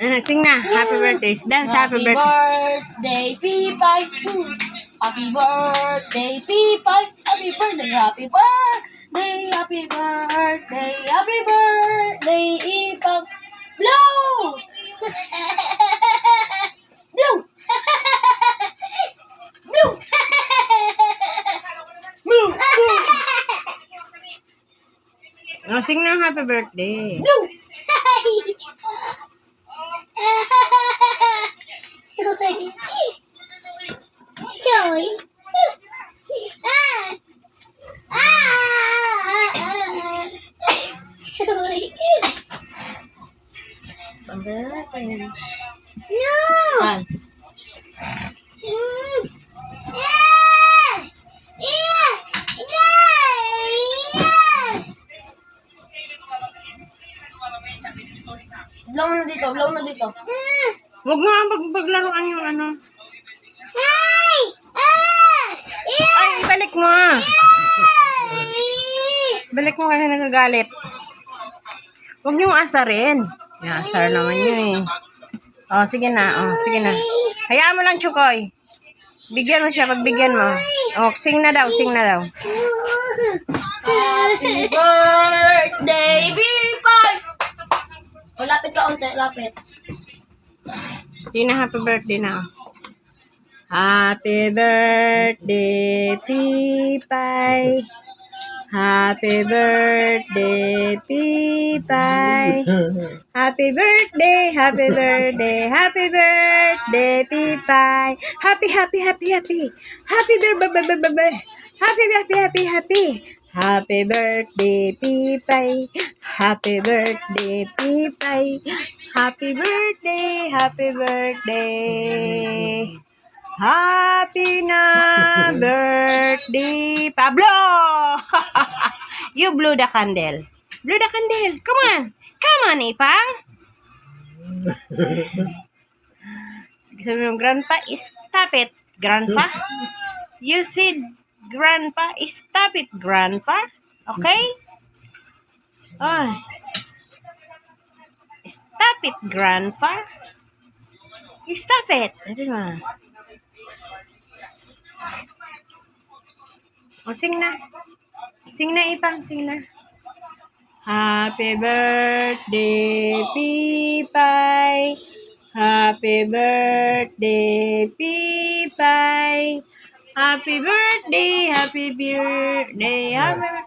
Sing na. Happy birthday. Dance happy birthday. Birthday, P5. Happy birthday, P5. Happy birthday, happy birthday, happy birthday, happy birthday, Ipang. Blow! Blow! Blow! Blow! Oh, sing na happy birthday. Blow! Joy. No. Blow na dito, blow na dito. Huwag nga paglaruan yung ano. Ay, balik mo. Balik mo kasi nagagalit. Huwag niyong asarin. Asar naman yun eh. Oh, sige na. Oh, sige na. Hayaan mo lang, Chukoy. Bigyan mo siya, pagbigyan mo. Oh, sing na daw, sing na daw. Happy birthday, B5! Oh, lapit ka unti, lapit. Hindi na happy birthday na. Happy birthday, Pipay. Happy birthday, Pipay. Happy birthday, happy birthday, happy birthday, Pipay. Happy, happy, happy, happy. Happy birthday, happy, happy, happy, happy. Happy birthday, Pipay. Happy birthday, Pipay. Happy birthday, happy birthday. Happy na birthday, Pablo! You blew the candle. Blow the candle. Come on. Come on, Ipang. Sabi mo, Grandpa, stop it, Grandpa. You said, Grandpa, stop it, Grandpa. Okay? Oh. Stop it, Grandpa. Stop it. Ano ba? O, sing na. Sing na, Ipang. Sing na. Happy birthday, Pipay. Happy birthday, Pipay. Happy birthday, happy birthday, happy birthday.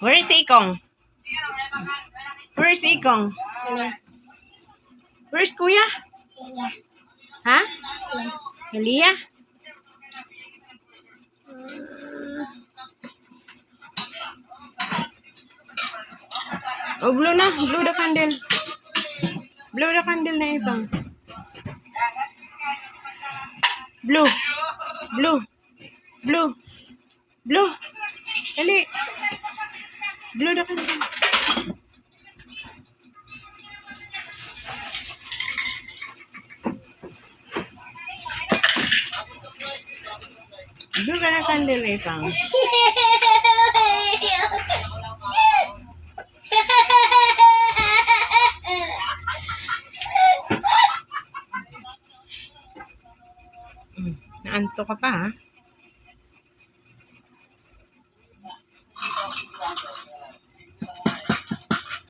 Where is Ikong? Where is Ikong? Where is Kuya? Ha? Kalia? Oh, blow na. Blow the candle. Blow the candle na Ipang. Blow. Blow. Blow. Blow. Dali. Blow the candle. Blow ka na candle Ipang. Naanto ka pa ha?